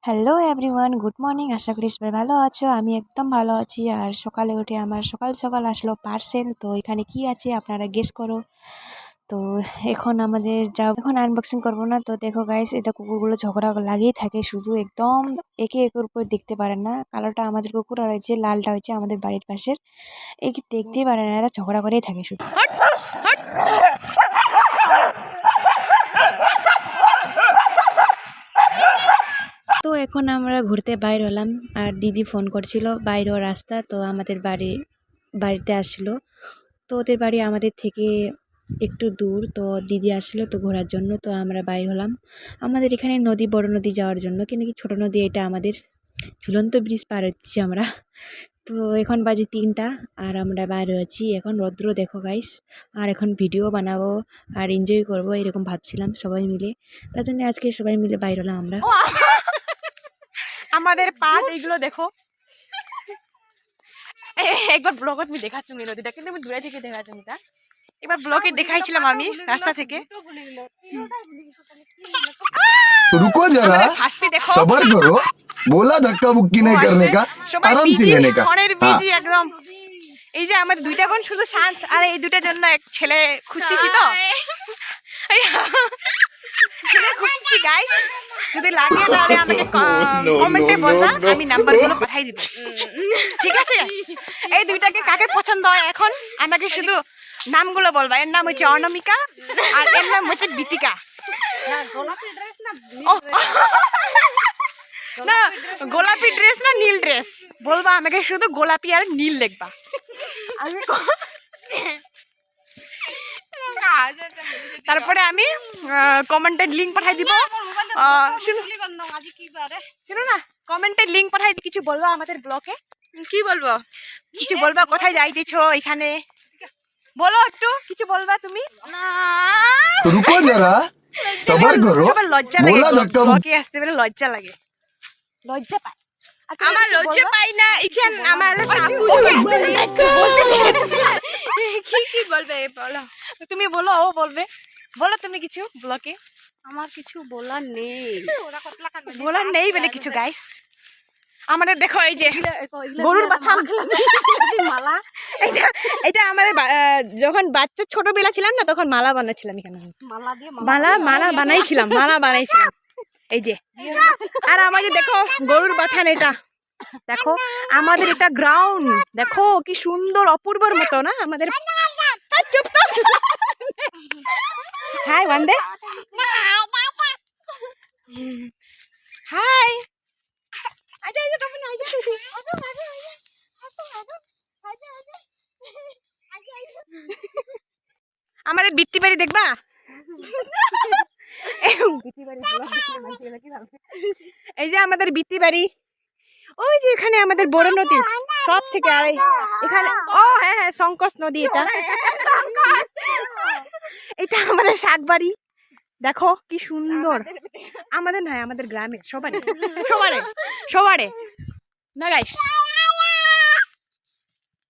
Hello everyone, good morning. আশা করি সবাই ভালো আছো। আমি একদম ভালো আছি। আর সকালে উঠে আমার সকাল সকাল আসলো পার্সেল। তো এখানে কি আছে আপনারা গেস করো। তো এখন এখন আনবক্সিং করবো না। তো দেখো গাইস, এটা কুকুরগুলো ঝগড়া লাগিয়েই থাকে শুধু, একদম একে একের উপর দেখতে পারে না। কালোটা আমাদের কুকুর আর হচ্ছে লালটা হচ্ছে আমাদের বাড়ির পাশের। একে দেখতেই পারে না, এরা ঝগড়া করেই থাকে শুধু। তো এখন আমরা ঘুরতে বাইর হলাম। আর দিদি ফোন করছিল বাইরেও রাস্তা, তো আমাদের বাড়িতে আসলো। তো ওদের বাড়ি আমাদের থেকে একটু দূর, তো দিদি আসলো তো ঘোরার জন্য। তো আমরা বাইর হলাম আমাদের এখানে নদী, বড় নদী যাওয়ার জন্য, কিন্তু কি ছোটো নদী, এটা আমাদের ঝুলন্ত ব্রিজ পার হচ্ছি আমরা। তো এখন বাজে 3টা আর আমরা বাইরে আছি। এখন রৌদ্র দেখো গাইস। আর এখন ভিডিও বানাবো আর এনজয় করবো এরকম ভাবছিলাম সবাই মিলে। তার জন্য আজকে সবাই মিলে বাইর হলাম আমরা। আমাদের পাট এইগুলো দেখো। একবার ব্লগত আমি দেখাচ্ছি এই নদীটা, কিন্তু আমি দূরে থেকে দেখাচ্ছি এটা। এবার ব্লগে দেখাইছিলাম আমি রাস্তা থেকে। रुको जरा, सबर करो, बोला धक्का बुक्की नहीं करने का, आराम से लेने का। हाँ। একদম এই যে আমাদের দুইটা বোন শুধু শান্ত, আর এই দুইটার জন্য এক ছেলে খুঁজতেছি। তো ছেলে খুঁজছি গাইস, যদি লাগে তাহলে আমাকে কমেন্টে বলবা, আমি নাম্বারগুলো পাঠাই দিব, ঠিক আছে? এই দুইটাকে কাকে পছন্দ হয় এখন আমাকে শুধু নামগুলো বলবা। এর নাম হচ্ছে অনামিকা আর এর নাম হচ্ছে বিতিকা। না, গোলাপি ড্রেস না নীল ড্রেস বলবা আমাকে, শুধু গোলাপি আর নীল লিখবা। তারপরে আমি কমেন্টের লিঙ্ক পাঠাই দিব। শুনো না, কমেন্টের লিঙ্ক পাঠাই দিব। কিছু বলবা আমাদের ব্লগে? কি বলবো? কিছু বলবা, কোথায় যাইতেছো এখানে বলো, একটু কিছু বলবা তুমি। रुको जरा, सबर करो, সবার লজ্জা बोला লাগে, धक्का ব্লগে আসতে বলে লজ্জা লাগে, লজ্জা পায়। আর তুমি আমার কিছু লজ্জা বলবা? পাই না, এখান আমার কি বলবে বলো? তুমি বলো, ও বলবে। বলো তুমি কিছু ব্লগে। আমার কিছু বলার নেই। বলার নেই বলে কিছু গাইস। আমাদের দেখো এই যে গরুর বাথা মালা, এটা আমাদের যখন বাচ্চা ছোটবেলা ছিলাম না, তখন মালা বানাচ্ছিলাম এখানে। মালা বানাইছিলাম। এই যে, আর আমাদের দেখো গরুর বাথান, এটা দেখো আমাদের এটা গ্রাউন্ড। দেখো কি সুন্দর, অপূর্বর মতো না আমাদের। হাই ওয়ান্দে, হাই। আমাদের বৃত্তি বাড়ি দেখবা? এই যে আমাদের বৃত্তি বাড়ি, ওই যে এখানে আমাদের বড় নদী সব থেকে। আর এখানে হ্যাঁ হ্যাঁ, সংকোচ নদী। এটা আমাদের শাক বাড়ি। দেখো কি সুন্দর। আমাদের নয়, আমাদের গ্রামের সবারে না গাইস।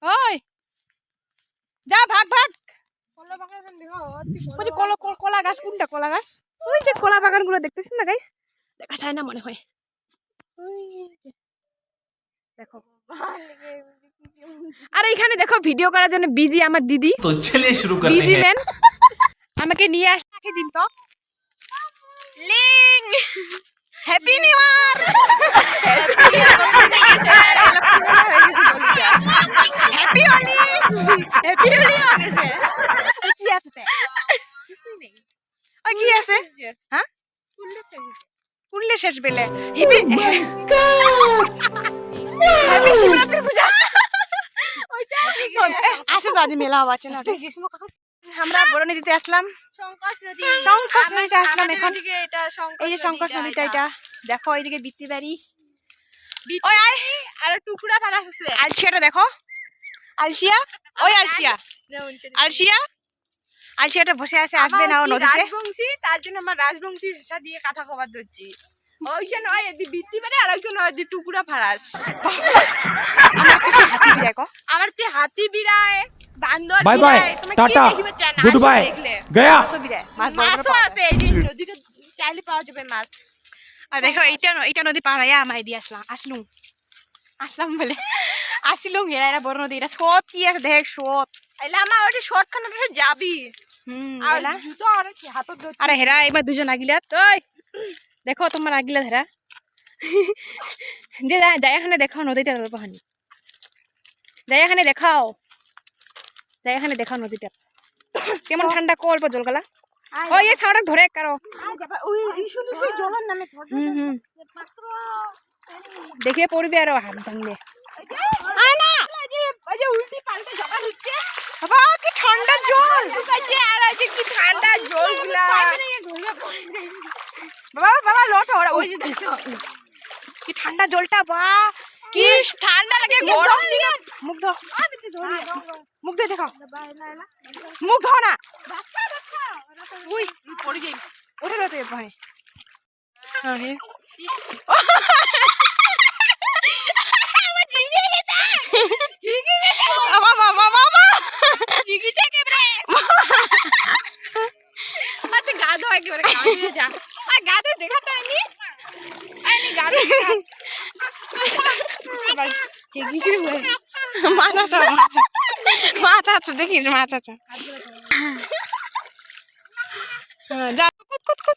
ওই যা, ভাগ। কলা গাছ কোনটা? কলা গাছ, ওই যে কলা বাগান গুলো দেখতেছেন না গাইস? দেখা যায় না মনে হয়। দেখো, আর এখানে দেখো ভিডিও করার জন্য বিজি আমার দিদি। তো চলিए शुरू करते বিজি हैं। ম্যান আমাকে নিয়ে আসতে দিন তো। লিং happy new year. Happy Holi. Happy Holi হয়ে গেছে। কি আছে? ওই কি আছে? হ্যাঁ, কুললে শেষ বেলে হ্যাপি শিবরাত্রি পূজা। আসে তো আজ মেলা হচ্ছে না। আমরা বড় নদীতে আসলাম, সংকোচ নদীতে আসলাম এখন। এই যে সংকোচ নদীটা, এটা দেখো। এইদিকে বৃত্তি বাড়ি, ওই আর টুকরা পাড়া আছে। আলসিয়াটা দেখো, আলসিয়া, ওই আলসিয়াটা বসে আছে, আসবে না ও নদীতে। রাজবংশী, তার জন্য আমার রাজবংশী ভাষা দিয়ে কথা কবার ধরছি। ওইখানে ওই বৃত্তি পারে, আর ওইখানে ওই টুকরা ফারাস। আমার কিছু হাতি দেখো, আমার তে হাতি বিরায়, বান্দর bye bye, tata, good bye, गया। ছবি দেয়। মাছ মাছও আছে, এই যে নদীতে চাইলে পাওয়া যাবে মাছ। আর দেখো এইটা নদী পার হয়ে আমার দিয়ে আসলাম বলে আসিলুম এরা বড় নদী এটা সত কি আছে দেখ সত এলা আমার ওটা শর্ট খান যাবি আর এলা জুতো আর কি হাতত ধরছি আরে হেরা এবার দুজন আগিলা তুই দেখো তোমার আগিলা হেরা যে যাই এখানে দেখাও নদীটা পাহানি যাই এখানে দেখাও নদীটা কেমন ঠান্ডা অল্প জল গলা ও এই সাউন্ড ধরে কারো ওই শুধু সেই জলের নামে ধর মাত্র দেখে পড়বি আর হাত ভাঙলে না ওই যে উল্টি পাল্টে জগা হচ্ছে বাবা কি ঠান্ডা জল কাছে আর আছে কি ঠান্ডা জলগুলা বাবা লট ওরা ওই যে দেখো কি ঠান্ডা জলটা বা কি ঠান্ডা লাগে গরম দিনে মুখ ধো মুখ ধো দেখো মুখ ধো না উই পড়ে যাই ওঠে রাতে ভাই হ্যাঁ হে বাবা জিগিছে কে রে আতে গাদো একেবারে গাদো যা আর গাদো দেখাতে আইনি গাদো মাথা দেখিস মাথা যা কুত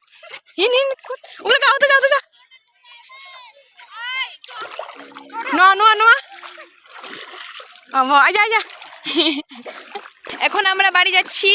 হিন উলে যাও যা নোয়া আচ্ছা এখন আমরা বাড়ি যাচ্ছি